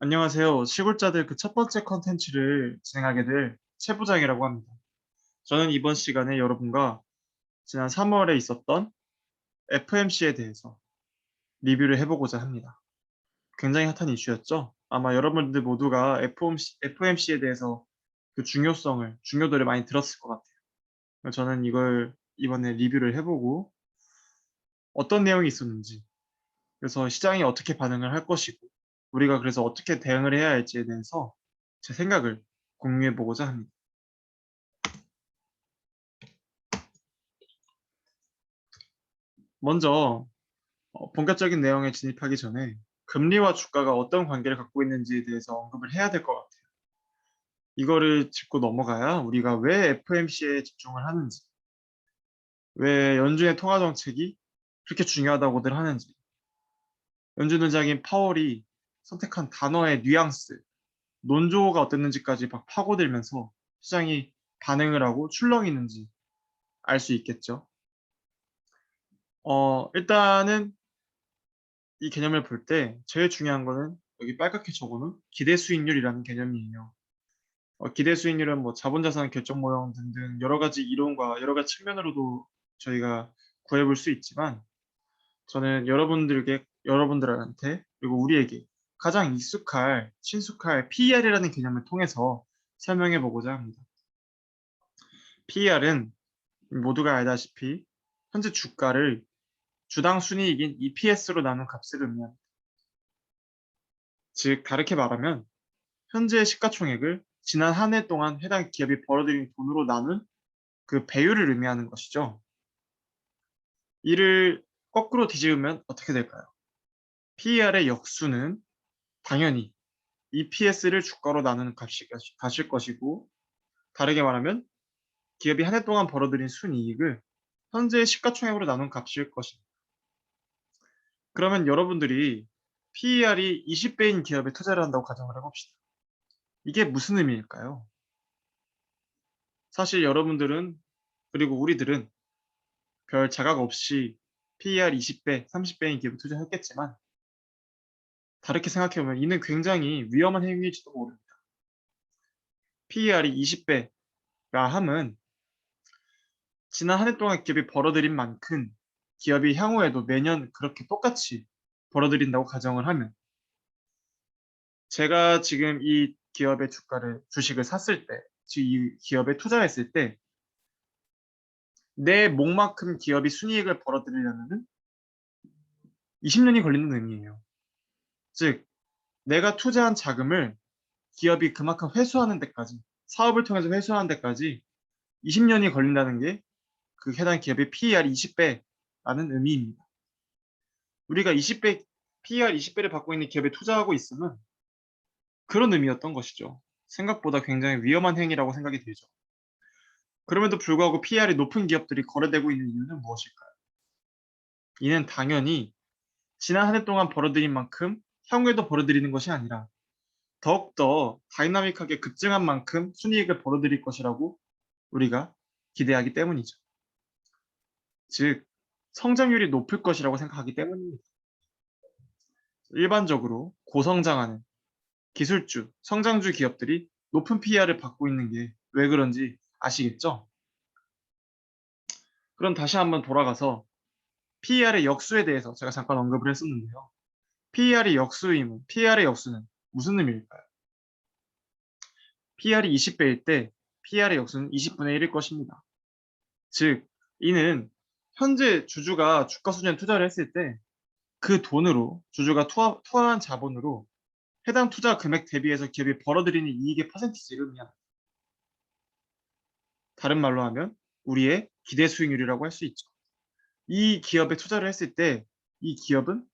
안녕하세요. 시골자들 그 첫 번째 컨텐츠를 진행하게 될 최 부장이라고 합니다. 저는 이번 시간에 여러분과 지난 3월에 있었던 FMC에 대해서 리뷰를 해보고자 합니다. 굉장히 핫한 이슈였죠? 아마 여러분들 모두가 FMC에 대해서 그 중요도를 많이 들었을 것 같아요. 저는 이걸 이번에 리뷰를 해보고 어떤 내용이 있었는지, 그래서 시장이 어떻게 반응을 할 것이고, 우리가 그래서 어떻게 대응을 해야 할지에 대해서 제 생각을 공유해보고자 합니다. 먼저 본격적인 내용에 진입하기 전에 금리와 주가가 어떤 관계를 갖고 있는지에 대해서 언급을 해야 될 것 같아요. 이거를 짚고 넘어가야 우리가 왜 FMC에 집중을 하는지, 왜 연준의 통화 정책이 그렇게 중요하다고들 하는지, 연준 의장인 파월이 선택한 단어의 뉘앙스, 논조가 어땠는지까지 막 파고들면서 시장이 반응을 하고 출렁이는지 알 수 있겠죠. 일단은 이 개념을 볼 때 제일 중요한 거는 여기 빨갛게 적어놓은 기대 수익률이라는 개념이에요. 기대 수익률은 뭐 자본자산 결정 모형 등등 여러 가지 이론과 여러 가지 측면으로도 저희가 구해볼 수 있지만 저는 여러분들한테 그리고 우리에게 가장 친숙할 PER이라는 개념을 통해서 설명해 보고자 합니다. PER은 모두가 알다시피 현재 주가를 주당 순이익인 EPS로 나눈 값을 의미합니다. 즉 다르게 말하면 현재의 시가총액을 지난 한 해 동안 해당 기업이 벌어들인 돈으로 나눈 그 배율을 의미하는 것이죠. 이를 거꾸로 뒤집으면 어떻게 될까요? PER의 역수는 당연히 EPS를 주가로 나누는 값일 것이고, 다르게 말하면 기업이 한 해 동안 벌어들인 순이익을 현재의 시가총액으로 나눈 값일 것입니다. 그러면 여러분들이 PER이 20배인 기업에 투자를 한다고 가정을 해봅시다. 이게 무슨 의미일까요? 사실 여러분들은 그리고 우리들은 별 자각 없이 PER 20배, 30배인 기업에 투자했겠지만 다르게 생각해보면 이는 굉장히 위험한 행위일지도 모릅니다. PER이 20배라 함은 지난 한 해 동안 기업이 벌어들인 만큼 기업이 향후에도 매년 그렇게 똑같이 벌어들인다고 가정을 하면 제가 지금 이 기업의 주식을 샀을 때, 즉 이 기업에 투자했을 때 내 목만큼 기업이 순이익을 벌어들이려면 20년이 걸리는 의미예요. 즉 내가 투자한 자금을 기업이 그만큼 회수하는 데까지, 사업을 통해서 회수하는 데까지 20년이 걸린다는 게 그 해당 기업의 PER이 20배라는 의미입니다. 우리가 20배, PER 20배를 받고 있는 기업에 투자하고 있으면 그런 의미였던 것이죠. 생각보다 굉장히 위험한 행위라고 생각이 들죠. 그럼에도 불구하고 PER이 높은 기업들이 거래되고 있는 이유는 무엇일까요? 이는 당연히 지난 한 해 동안 벌어들인 만큼 향후에도 벌어들이는 것이 아니라 더욱더 다이나믹하게 급증한 만큼 순이익을 벌어들일 것이라고 우리가 기대하기 때문이죠. 즉, 성장률이 높을 것이라고 생각하기 때문입니다. 일반적으로 고성장하는 기술주, 성장주 기업들이 높은 PER을 받고 있는 게 왜 그런지 아시겠죠? 그럼 다시 한번 돌아가서 PER의 역수에 대해서 제가 잠깐 언급을 했었는데요. PER의 역수는 무슨 의미일까요? PER이 20배일 때 PER의 역수는 20분의 1일 것입니다. 즉, 이는 현재 주주가 주가 수준에 투자를 했을 때 그 돈으로 주주가 투하한 자본으로 해당 투자 금액 대비해서 기업이 벌어들이는 이익의 퍼센티지를 의미합니다. 다른 말로 하면 우리의 기대 수익률이라고 할 수 있죠. 이 기업에 투자를 했을 때 이 기업은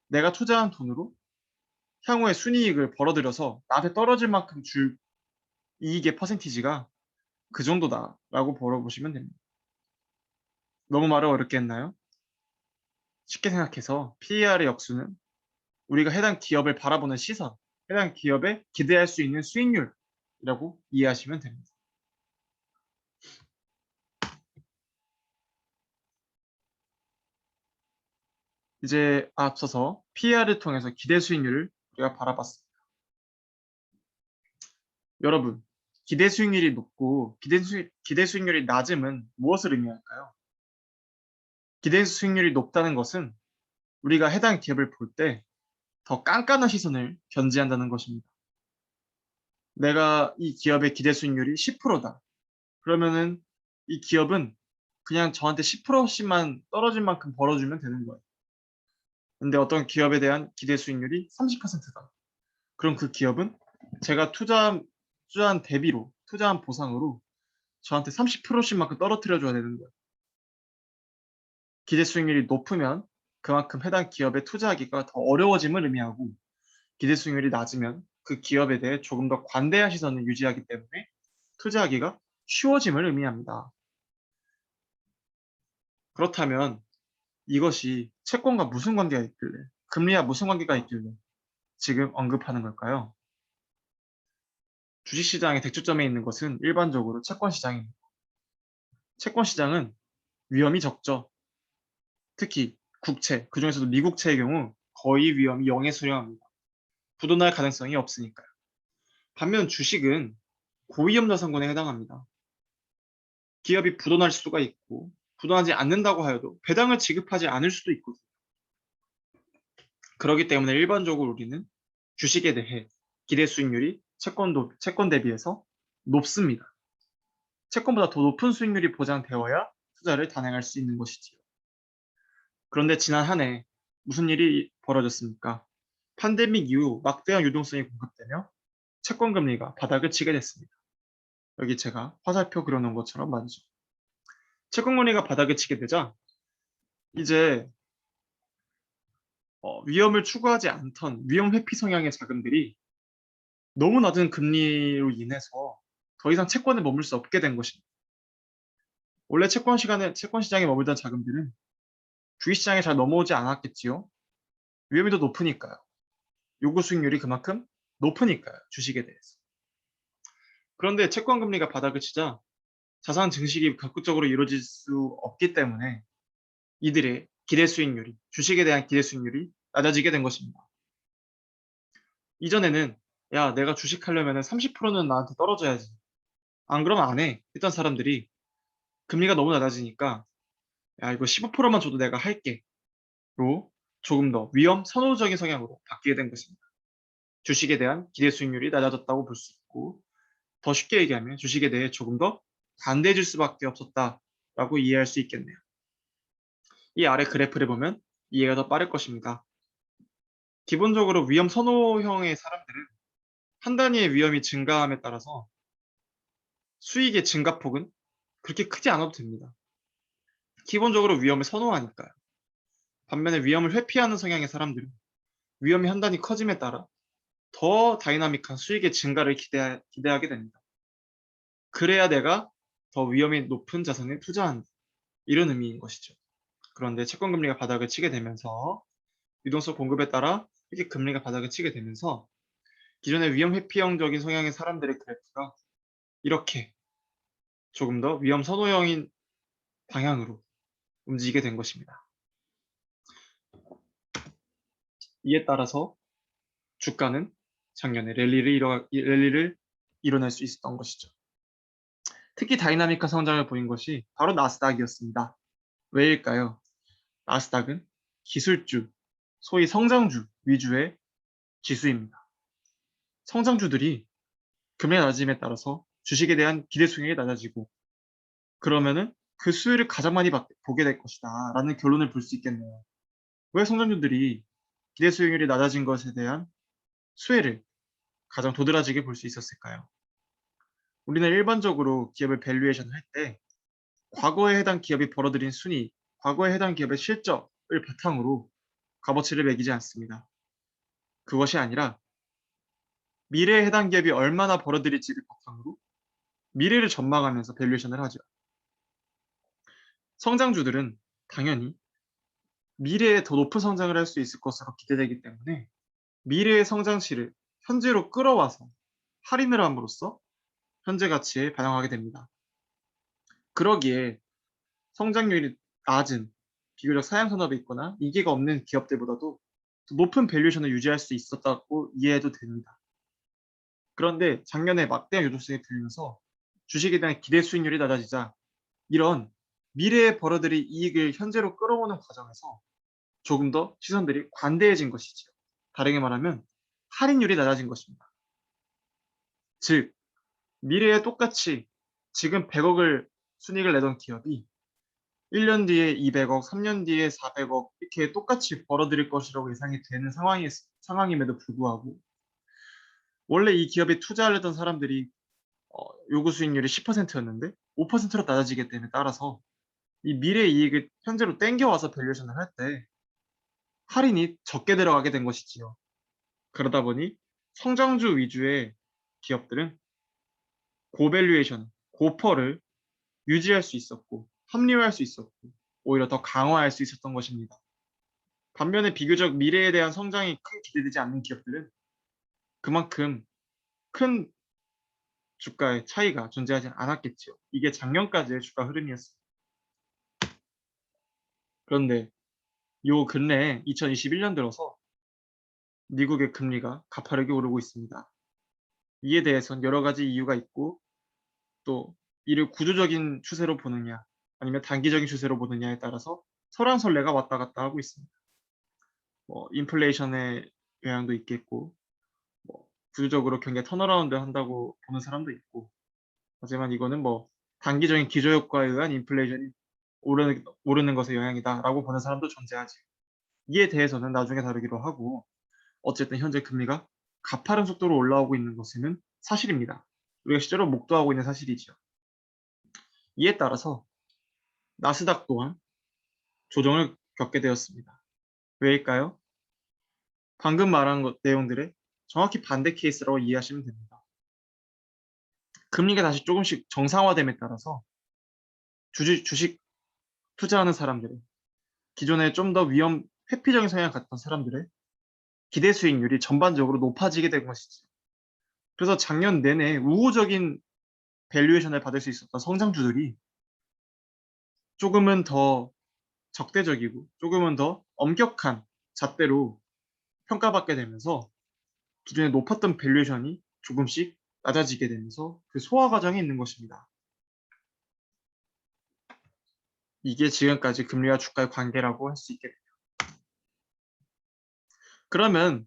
내가 투자한 돈으로 향후에 순이익을 벌어들여서 나한테 떨어질 만큼 줄 이익의 퍼센티지가 그 정도다라고 벌어보시면 됩니다. 너무 말을 어렵게 했나요? 쉽게 생각해서 PER의 역수는 우리가 해당 기업을 바라보는 시선, 해당 기업에 기대할 수 있는 수익률이라고 이해하시면 됩니다. 이제 앞서서 PER을 통해서 기대 수익률을 우리가 바라봤습니다. 여러분, 기대 수익률이 높고 기대 수익률이 낮음은 무엇을 의미할까요? 기대 수익률이 높다는 것은 우리가 해당 기업을 볼 때 더 깐깐한 시선을 견지한다는 것입니다. 내가 이 기업의 기대 수익률이 10%다. 그러면은 이 기업은 그냥 저한테 10%씩만 떨어질 만큼 벌어주면 되는 거예요. 근데 어떤 기업에 대한 기대 수익률이 30%다. 그럼 그 기업은 제가 투자한 대비로, 투자한 보상으로 저한테 30%씩만큼 떨어뜨려 줘야 되는 거예요. 기대 수익률이 높으면 그만큼 해당 기업에 투자하기가 더 어려워짐을 의미하고, 기대 수익률이 낮으면 그 기업에 대해 조금 더 관대한 시선을 유지하기 때문에 투자하기가 쉬워짐을 의미합니다. 그렇다면 이것이 채권과 무슨 관계가 있길래, 금리와 무슨 관계가 있길래 지금 언급하는 걸까요? 주식시장의 대초점에 있는 것은 일반적으로 채권시장입니다. 채권시장은 위험이 적죠. 특히 국채, 그중에서도 미국채의 경우 거의 위험이 0에 수렴합니다. 부도날 가능성이 없으니까요. 반면 주식은 고위험 자산군에 해당합니다. 기업이 부도날 수가 있고, 부도나지 않는다고 하여도 배당을 지급하지 않을 수도 있거든요. 그렇기 때문에 일반적으로 우리는 주식에 대해 기대 수익률이 채권 대비해서 높습니다. 채권보다 더 높은 수익률이 보장되어야 투자를 단행할 수 있는 것이지요. 그런데 지난 한 해 무슨 일이 벌어졌습니까? 팬데믹 이후 막대한 유동성이 공급되며 채권 금리가 바닥을 치게 됐습니다. 여기 제가 화살표 그려놓은 것처럼 말이죠. 채권 금리가 바닥을 치게 되자 이제 위험을 추구하지 않던 위험 회피 성향의 자금들이 너무 낮은 금리로 인해서 더 이상 채권에 머물 수 없게 된 것입니다. 원래 채권 시장에 머물던 자금들은 주식시장에 잘 넘어오지 않았겠지요. 위험이 더 높으니까요. 요구 수익률이 그만큼 높으니까요. 주식에 대해서. 그런데 채권 금리가 바닥을 치자 자산 증식이 적극적으로 이루어질 수 없기 때문에 이들의 기대 수익률이, 주식에 대한 기대 수익률이 낮아지게 된 것입니다. 이전에는 야, 내가 주식하려면 30%는 나한테 떨어져야지. 안 그러면 안 해. 했던 사람들이 금리가 너무 낮아지니까 야, 이거 15%만 줘도 내가 할게. 로 조금 더 위험 선호적인 성향으로 바뀌게 된 것입니다. 주식에 대한 기대 수익률이 낮아졌다고 볼 수 있고, 더 쉽게 얘기하면 주식에 대해 조금 더 관대해질 수밖에 없었다라고 이해할 수 있겠네요. 이 아래 그래프를 보면 이해가 더 빠를 것입니다. 기본적으로 위험 선호형의 사람들은 한 단위의 위험이 증가함에 따라서 수익의 증가폭은 그렇게 크지 않아도 됩니다. 기본적으로 위험을 선호하니까요. 반면에 위험을 회피하는 성향의 사람들은 위험이 한 단위 커짐에 따라 더 다이나믹한 수익의 증가를 기대하게 됩니다. 그래야 내가 더 위험이 높은 자산에 투자한다. 이런 의미인 것이죠. 그런데 채권 금리가 바닥을 치게 되면서 유동성 공급에 따라 이렇게 금리가 바닥을 치게 되면서 기존의 위험 회피형적인 성향의 사람들의 그래프가 이렇게 조금 더 위험 선호형인 방향으로 움직이게 된 것입니다. 이에 따라서 주가는 작년에 랠리를 이뤄낼 수 있었던 것이죠. 특히 다이나믹한 성장을 보인 것이 바로 나스닥이었습니다. 왜일까요? 나스닥은 기술주, 소위 성장주 위주의 지수입니다. 성장주들이 금리 낮음에 따라서 주식에 대한 기대 수익률이 낮아지고, 그러면은 그 수혜를 가장 많이 보게 될 것이다 라는 결론을 볼 수 있겠네요. 왜 성장주들이 기대 수익률이 낮아진 것에 대한 수혜를 가장 도드라지게 볼 수 있었을까요? 우리는 일반적으로 기업을 밸류에이션 할 때 과거에 해당 기업이 벌어들인 순위, 과거에 해당 기업의 실적을 바탕으로 값어치를 매기지 않습니다. 그것이 아니라 미래에 해당 기업이 얼마나 벌어들일지를 바탕으로 미래를 전망하면서 밸류에이션을 하죠. 성장주들은 당연히 미래에 더 높은 성장을 할 수 있을 것으로 기대되기 때문에 미래의 성장치를 현재로 끌어와서 할인을 함으로써 현재 가치에 반영하게 됩니다. 그러기에 성장률이 낮은 비교적 사양 산업에 있거나 이기가 없는 기업들보다도 더 높은 밸류에이션을 유지할 수 있었다고 이해해도 됩니다. 그런데 작년에 막대한 요소수에 들면서 주식에 대한 기대 수익률이 낮아지자 이런 미래에 벌어들일 이익을 현재로 끌어오는 과정에서 조금 더 시선들이 관대해진 것이지요. 다르게 말하면 할인율이 낮아진 것입니다. 즉, 미래에 똑같이 지금 100억을 순이익을 내던 기업이 1년 뒤에 200억, 3년 뒤에 400억 이렇게 똑같이 벌어들일 것이라고 예상이 되는 상황임에도 불구하고 원래 이 기업에 투자를 했던 사람들이 요구 수익률이 10%였는데 5%로 낮아지게 됨에 따라서 이 미래 이익을 현재로 땡겨와서 밸류에이션을 할 때 할인이 적게 들어가게 된 것이지요. 그러다 보니 성장주 위주의 기업들은 고밸류에이션, 고퍼를 유지할 수 있었고 합리화할 수 있었고 오히려 더 강화할 수 있었던 것입니다. 반면에 비교적 미래에 대한 성장이 크게 기대되지 않는 기업들은 그만큼 큰 주가의 차이가 존재하지 않았겠죠. 이게 작년까지의 주가 흐름이었습니다. 그런데 요 근래에 2021년 들어서 미국의 금리가 가파르게 오르고 있습니다. 이에 대해서는 여러 가지 이유가 있고 또 이를 구조적인 추세로 보느냐 아니면 단기적인 추세로 보느냐에 따라서 설왕설래가 왔다 갔다 하고 있습니다. 인플레이션의 영향도 있겠고 구조적으로 경기가 턴어라운드 한다고 보는 사람도 있고 하지만 이거는 단기적인 기저효과에 의한 인플레이션이 오르는 것의 영향이다라고 보는 사람도 존재하지. 이에 대해서는 나중에 다루기로 하고 어쨌든 현재 금리가 가파른 속도로 올라오고 있는 것은 사실입니다. 우리가 실제로 목도하고 있는 사실이죠. 이에 따라서 나스닥 또한 조정을 겪게 되었습니다. 왜일까요? 방금 말한 내용들의 정확히 반대 케이스라고 이해하시면 됩니다. 금리가 다시 조금씩 정상화됨에 따라서 주식 투자하는 사람들의 기존에 좀 더 회피적인 성향을 갖던 사람들의 기대 수익률이 전반적으로 높아지게 된 것이죠. 그래서 작년 내내 우호적인 밸류에이션을 받을 수 있었던 성장주들이 조금은 더 적대적이고 조금은 더 엄격한 잣대로 평가받게 되면서 기존에 높았던 밸류에이션이 조금씩 낮아지게 되면서 그 소화 과정이 있는 것입니다. 이게 지금까지 금리와 주가의 관계라고 할 수 있겠네요. 그러면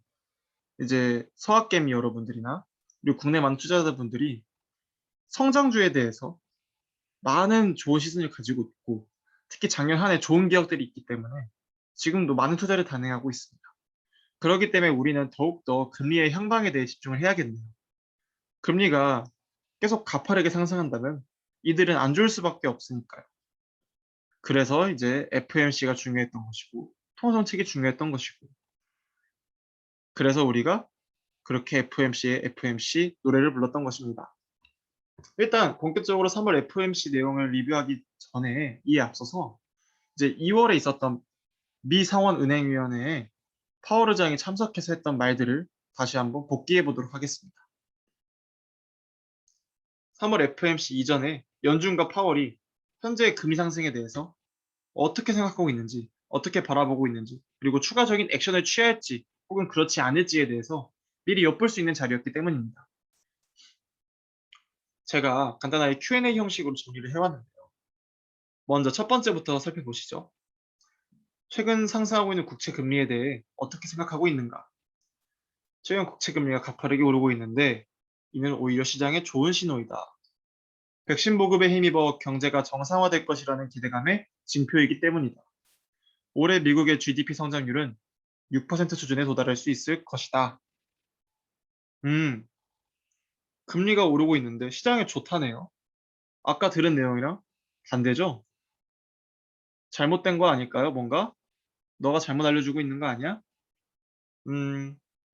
이제 서학개미 여러분들이나 그리고 국내 많은 투자자분들이 성장주에 대해서 많은 좋은 시선을 가지고 있고 특히 작년 한 해 좋은 기업들이 있기 때문에 지금도 많은 투자를 단행하고 있습니다. 그렇기 때문에 우리는 더욱더 금리의 향방에 대해 집중을 해야겠네요. 금리가 계속 가파르게 상승한다면 이들은 안 좋을 수밖에 없으니까요. 그래서 이제 FOMC가 중요했던 것이고 통화정책이 중요했던 것이고 그래서 우리가 그렇게 FOMC의 FOMC 노래를 불렀던 것입니다. 일단 본격적으로 3월 FOMC 내용을 리뷰하기 전에 이에 앞서서 이제 2월에 있었던 미 상원은행위원회에 파월 의장이 참석해서 했던 말들을 다시 한번 복기해 보도록 하겠습니다. 3월 FOMC 이전에 연준과 파월이 현재의 금리 상승에 대해서 어떻게 생각하고 있는지, 어떻게 바라보고 있는지, 그리고 추가적인 액션을 취할지 혹은 그렇지 않을지에 대해서 미리 엿볼 수 있는 자리였기 때문입니다. 제가 간단하게 Q&A 형식으로 정리를 해왔는데요. 먼저 첫 번째부터 살펴보시죠. 최근 상승하고 있는 국채 금리에 대해 어떻게 생각하고 있는가? 최근 국채 금리가 가파르게 오르고 있는데 이는 오히려 시장에 좋은 신호이다. 백신 보급에 힘입어 경제가 정상화될 것이라는 기대감의 징표이기 때문이다. 올해 미국의 GDP 성장률은 6% 수준에 도달할 수 있을 것이다. 금리가 오르고 있는데 시장에 좋다네요. 아까 들은 내용이랑 반대죠? 잘못된 거 아닐까요? 뭔가? 너가 잘못 알려주고 있는 거 아니야?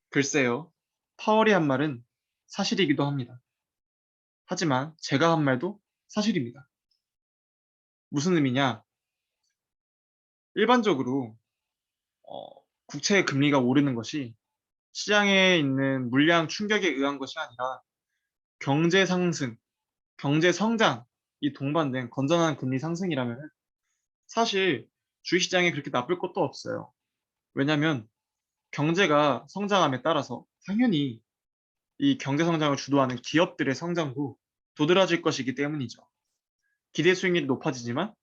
글쎄요. 파월이 한 말은 사실이기도 합니다. 하지만 제가 한 말도 사실입니다. 무슨 의미냐? 일반적으로 국채의 금리가 오르는 것이 시장에 있는 물량 충격에 의한 것이 아니라 경제 상승, 경제 성장이 동반된 건전한 금리 상승이라면 사실 주식시장에 그렇게 나쁠 것도 없어요. 왜냐하면 경제가 성장함에 따라서 당연히 이 경제 성장을 주도하는 기업들의 성장도 도드라질 것이기 때문이죠. 기대 수익률이 높아지지만,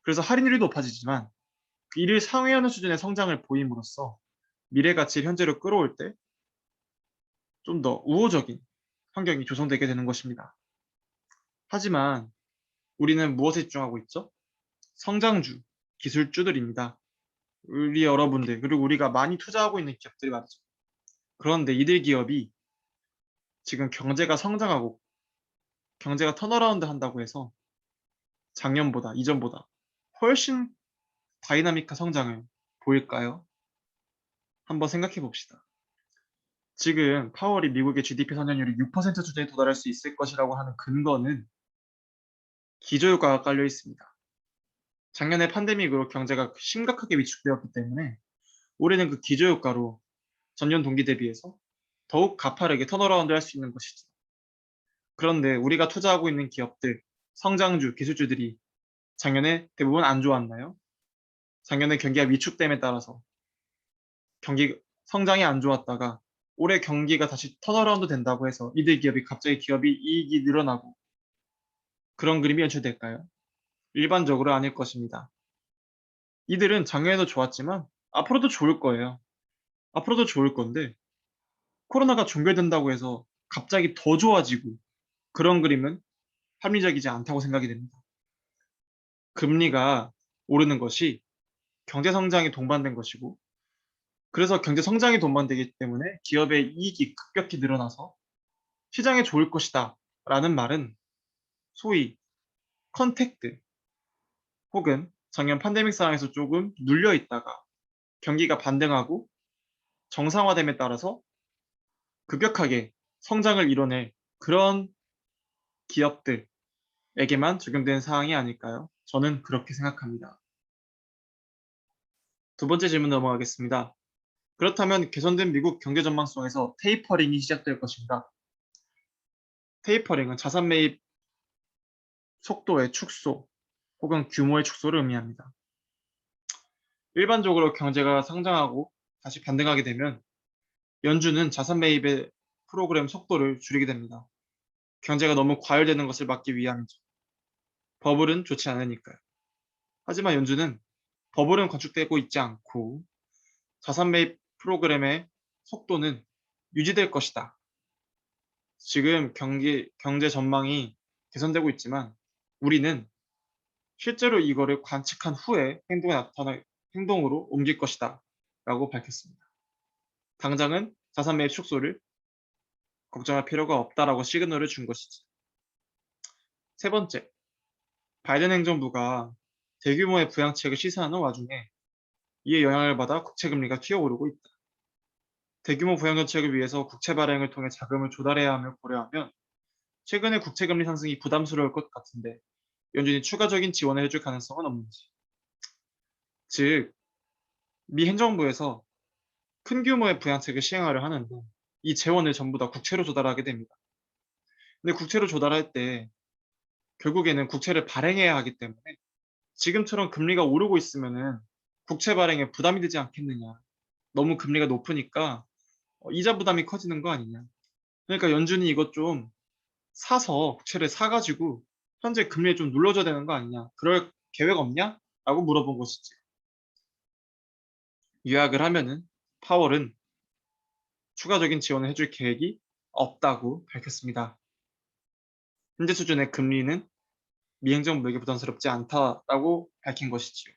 그래서 할인율이 높아지지만 이를 상회하는 수준의 성장을 보임으로써 미래 가치를 현재로 끌어올 때 좀 더 우호적인 환경이 조성되게 되는 것입니다. 하지만 우리는 무엇에 집중하고 있죠? 성장주, 기술주들입니다. 우리 여러분들, 그리고 우리가 많이 투자하고 있는 기업들이 말이죠. 그런데 이들 기업이 지금 경제가 성장하고 경제가 턴어라운드 한다고 해서 작년보다, 이전보다 훨씬 다이나믹한 성장을 보일까요? 한번 생각해 봅시다. 지금 파월이 미국의 GDP 성장률이 6% 수준에 도달할 수 있을 것이라고 하는 근거는 기저효과가 깔려 있습니다. 작년에 팬데믹으로 경제가 심각하게 위축되었기 때문에 올해는 그 기저효과로 전년 동기 대비해서 더욱 가파르게 턴어라운드 할 수 있는 것이죠. 그런데 우리가 투자하고 있는 기업들, 성장주, 기술주들이 작년에 대부분 안 좋았나요? 작년에 경기가 위축됨에 따라서 경기 성장이 안 좋았다가 올해 경기가 다시 턴어라운드 된다고 해서 이들 기업이 갑자기 기업이 이익이 늘어나고 그런 그림이 연출될까요? 일반적으로 아닐 것입니다. 이들은 작년에도 좋았지만 앞으로도 좋을 거예요. 앞으로도 좋을 건데 코로나가 종결된다고 해서 갑자기 더 좋아지고 그런 그림은 합리적이지 않다고 생각이 됩니다. 금리가 오르는 것이 경제 성장이 동반된 것이고 그래서 경제 성장이 동반되기 때문에 기업의 이익이 급격히 늘어나서 시장에 좋을 것이다 라는 말은 소위 컨택트 혹은 작년 팬데믹 상황에서 조금 눌려 있다가 경기가 반등하고 정상화됨에 따라서 급격하게 성장을 이뤄낼 그런 기업들에게만 적용되는 사항이 아닐까요? 저는 그렇게 생각합니다. 두 번째 질문 넘어가겠습니다. 그렇다면 개선된 미국 경제 전망성에서 테이퍼링이 시작될 것입니다. 테이퍼링은 자산 매입 속도의 축소 혹은 규모의 축소를 의미합니다. 일반적으로 경제가 성장하고 다시 반등하게 되면 연준은 자산 매입의 프로그램 속도를 줄이게 됩니다. 경제가 너무 과열되는 것을 막기 위함이죠. 버블은 좋지 않으니까요. 하지만 연준은 버블은 건축되고 있지 않고 자산 매입 프로그램의 속도는 유지될 것이다. 지금 경제 전망이 개선되고 있지만 우리는 실제로 이거를 관측한 후에 행동으로 옮길 것이다. 라고 밝혔습니다. 당장은 자산 매입 축소를 걱정할 필요가 없다라고 시그널을 준 것이지. 세 번째, 바이든 행정부가 대규모의 부양책을 시사하는 와중에 이에 영향을 받아 국채 금리가 튀어오르고 있다. 대규모 부양 정책을 위해서 국채 발행을 통해 자금을 조달해야 함을 고려하면 최근의 국채 금리 상승이 부담스러울 것 같은데 연준이 추가적인 지원을 해줄 가능성은 없는지. 즉, 미 행정부에서 큰 규모의 부양책을 시행하려 하는데 이 재원을 전부 다 국채로 조달하게 됩니다. 근데 국채로 조달할 때 결국에는 국채를 발행해야 하기 때문에 지금처럼 금리가 오르고 있으면은 국채 발행에 부담이 되지 않겠느냐. 너무 금리가 높으니까 이자 부담이 커지는 거 아니냐. 그러니까 연준이 이것 좀 사서 국채를 사가지고 현재 금리에 좀 눌러줘야 되는 거 아니냐. 그럴 계획 없냐? 라고 물어본 것이지. 요약을 하면은 파월은 추가적인 지원을 해줄 계획이 없다고 밝혔습니다. 현재 수준의 금리는 미 행정부에게 부담스럽지 않다라고 밝힌 것이지요.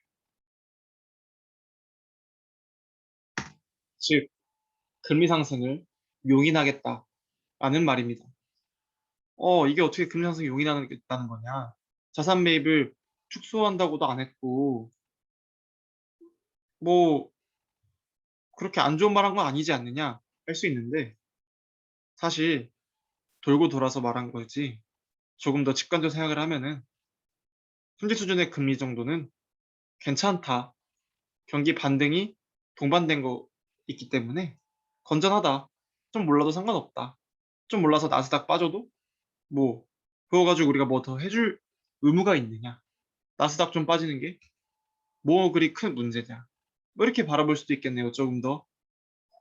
즉, 금리 상승을 용인하겠다라는 말입니다. 이게 어떻게 금리 상승을 용인하겠다는 거냐? 자산 매입을 축소한다고도 안 했고, 뭐, 그렇게 안 좋은 말 한 건 아니지 않느냐? 할 수 있는데, 사실, 돌고 돌아서 말한 거지, 조금 더 직관적으로 생각을 하면은, 현재 수준의 금리 정도는 괜찮다. 경기 반등이 동반된 거 있기 때문에, 건전하다. 좀 몰라도 상관없다. 좀 몰라서 나스닥 빠져도, 뭐, 그거 가지고 우리가 뭐 더 해줄 의무가 있느냐? 나스닥 좀 빠지는 게 뭐 그리 큰 문제냐? 뭐 이렇게 바라볼 수도 있겠네요. 조금 더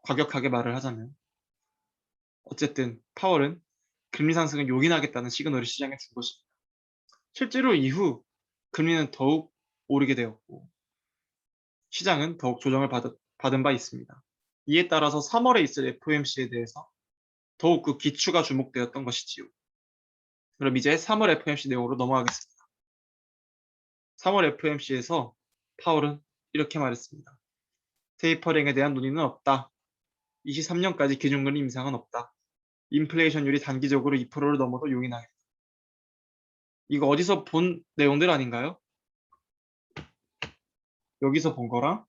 과격하게 말을 하자면. 어쨌든 파월은 금리 상승을 용인하겠다는 시그널을 시장에 준 것입니다. 실제로 이후 금리는 더욱 오르게 되었고 시장은 더욱 조정을 받은 바 있습니다. 이에 따라서 3월에 있을 FOMC에 대해서 더욱 그 기추가 주목되었던 것이지요. 그럼 이제 3월 FOMC 내용으로 넘어가겠습니다. 3월 FOMC에서 파월은 이렇게 말했습니다. 테이퍼링에 대한 논의는 없다. 23년까지 기준금리 인상은 없다. 인플레이션율이 단기적으로 2%를 넘어도 용인하겠다. 이거 어디서 본 내용들 아닌가요? 여기서 본 거랑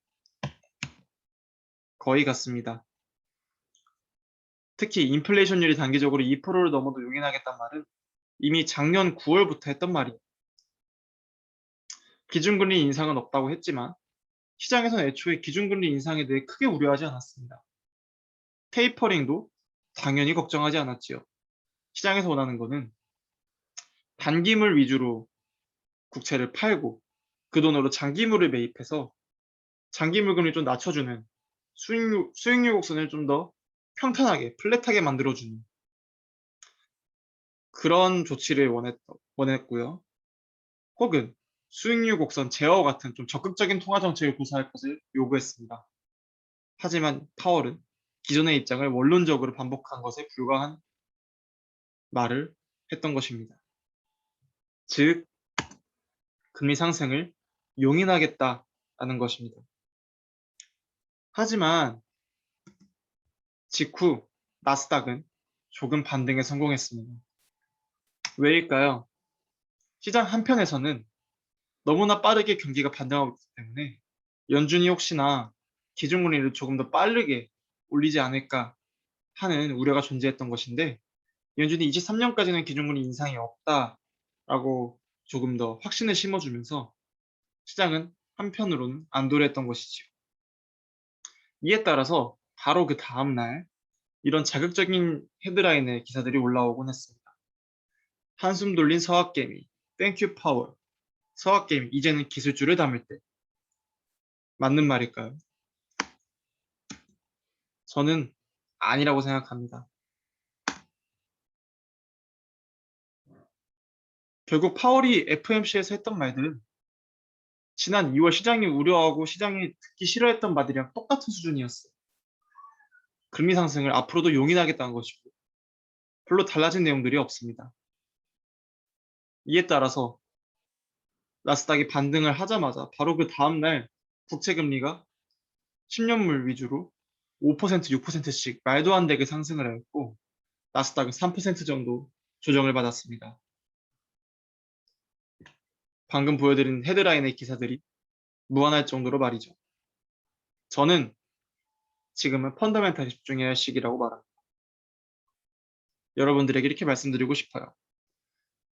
거의 같습니다. 특히 인플레이션율이 단기적으로 2%를 넘어도 용인하겠다는 말은 이미 작년 9월부터 했던 말이에요. 기준금리 인상은 없다고 했지만 시장에서는 애초에 기준금리 인상에 대해 크게 우려하지 않았습니다. 테이퍼링도 당연히 걱정하지 않았지요. 시장에서 원하는 거는 단기물 위주로 국채를 팔고 그 돈으로 장기물을 매입해서 장기물금리 좀 낮춰주는 수익률 곡선을 좀 더 평탄하게 플랫하게 만들어주는 그런 조치를 원했고요. 혹은 수익률 곡선 제어 같은 좀 적극적인 통화 정책을 구사할 것을 요구했습니다. 하지만 파월은 기존의 입장을 원론적으로 반복한 것에 불과한 말을 했던 것입니다. 즉, 금리 상승을 용인하겠다라는 것입니다. 하지만 직후 나스닥은 조금 반등에 성공했습니다. 왜일까요? 시장 한편에서는 너무나 빠르게 경기가 반등하고 있기 때문에 연준이 혹시나 기준금리를 조금 더 빠르게 올리지 않을까 하는 우려가 존재했던 것인데 연준이 23년까지는 기준금리 인상이 없다라고 조금 더 확신을 심어주면서 시장은 한편으로는 안도했던 것이지요. 이에 따라서 바로 그 다음날 이런 자극적인 헤드라인의 기사들이 올라오곤 했습니다. 한숨 돌린 서학개미, 땡큐 파월, 서학개미 이제는 기술주를 담을 때. 맞는 말일까요? 저는 아니라고 생각합니다. 결국 파월이 FOMC에서 했던 말들은 지난 2월 시장이 우려하고 시장이 듣기 싫어했던 말들이랑 똑같은 수준이었어요. 금리 상승을 앞으로도 용인하겠다는 것이고 별로 달라진 내용들이 없습니다. 이에 따라서 나스닥이 반등을 하자마자 바로 그 다음날 국채금리가 10년물 위주로 5%, 6%씩 말도 안 되게 상승을 했고 나스닥은 3% 정도 조정을 받았습니다. 방금 보여드린 헤드라인의 기사들이 무한할 정도로 말이죠. 저는 지금은 펀더멘탈에 집중해야 할 시기라고 말합니다. 여러분들에게 이렇게 말씀드리고 싶어요.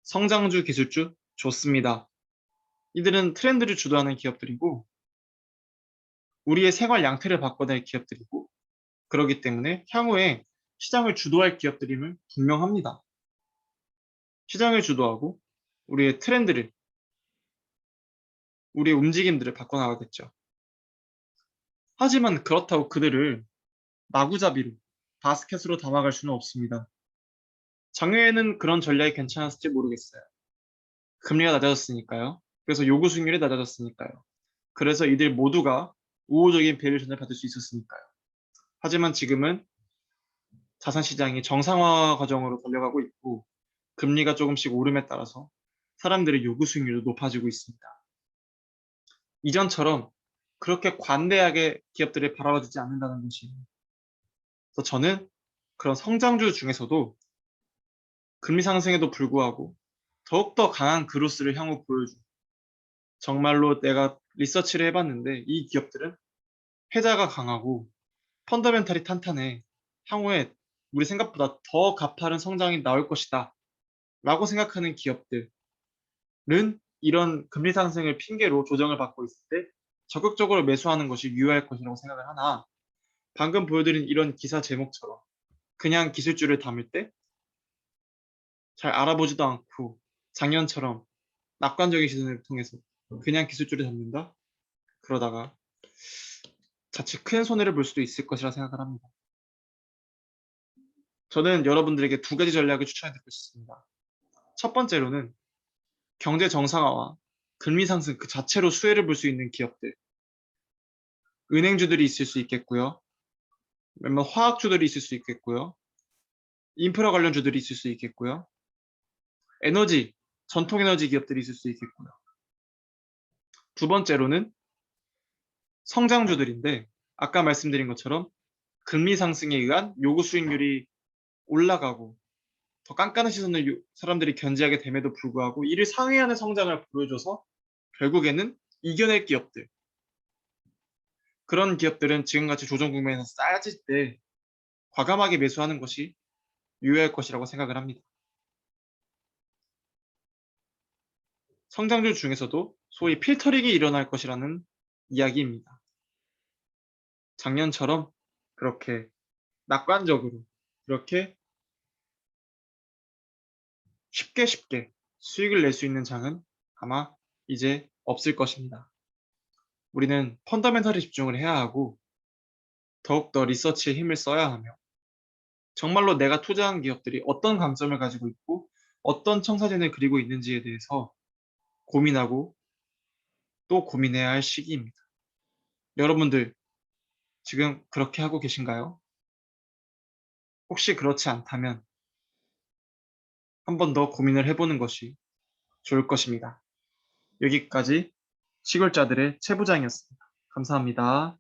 성장주, 기술주 좋습니다. 이들은 트렌드를 주도하는 기업들이고 우리의 생활 양태를 바꿔낼 기업들이고 그렇기 때문에 향후에 시장을 주도할 기업들임을 분명합니다. 시장을 주도하고 우리의 트렌드를, 우리의 움직임들을 바꿔나가겠죠. 하지만 그렇다고 그들을 마구잡이로 바스켓으로 담아갈 수는 없습니다. 작년에는 그런 전략이 괜찮았을지 모르겠어요. 금리가 낮아졌으니까요. 그래서 요구 수익률이 낮아졌으니까요. 그래서 이들 모두가 우호적인 베리에이션을 받을 수 있었으니까요. 하지만 지금은 자산시장이 정상화 과정으로 달려가고 있고 금리가 조금씩 오름에 따라서 사람들의 요구 수익률도 높아지고 있습니다. 이전처럼 그렇게 관대하게 기업들을 바라봐주지 않는다는 것이 그래서 저는 그런 성장주 중에서도 금리 상승에도 불구하고 더욱더 강한 그로스를 향후 보여준 정말로 내가 리서치를 해봤는데 이 기업들은 회자가 강하고 펀더멘탈이 탄탄해 향후에 우리 생각보다 더 가파른 성장이 나올 것이다 라고 생각하는 기업들은 이런 금리 상승을 핑계로 조정을 받고 있을 때 적극적으로 매수하는 것이 유효할 것이라고 생각을 하나 방금 보여드린 이런 기사 제목처럼 그냥 기술주를 담을 때 잘 알아보지도 않고 작년처럼 낙관적인 시선을 통해서 그냥 기술주를 잡는다? 그러다가 자칫 큰 손해를 볼 수도 있을 것이라 생각을 합니다. 저는 여러분들에게 두 가지 전략을 추천해 드리고 싶습니다. 첫 번째로는 경제 정상화와 금리 상승 그 자체로 수혜를 볼 수 있는 기업들, 은행주들이 있을 수 있겠고요. 몇몇 화학주들이 있을 수 있겠고요. 인프라 관련주들이 있을 수 있겠고요. 에너지, 전통에너지 기업들이 있을 수 있겠고요. 두 번째로는 성장주들인데 아까 말씀드린 것처럼 금리 상승에 의한 요구 수익률이 올라가고 더 깐깐한 시선을 사람들이 견지하게 됨에도 불구하고 이를 상회하는 성장을 보여줘서 결국에는 이겨낼 기업들. 그런 기업들은 지금같이 조정 국면에서 싸질 때 과감하게 매수하는 것이 유효할 것이라고 생각을 합니다. 성장주 중에서도 소위 필터링이 일어날 것이라는 이야기입니다. 작년처럼 그렇게 낙관적으로 그렇게 쉽게 수익을 낼 수 있는 장은 아마 이제 없을 것입니다. 우리는 펀더멘털에 집중을 해야 하고 더욱더 리서치에 힘을 써야 하며 정말로 내가 투자한 기업들이 어떤 강점을 가지고 있고 어떤 청사진을 그리고 있는지에 대해서 고민하고 또 고민해야 할 시기입니다. 여러분들 지금 그렇게 하고 계신가요? 혹시 그렇지 않다면 한 번 더 고민을 해보는 것이 좋을 것입니다. 여기까지 시골자들의 최부장이었습니다. 감사합니다.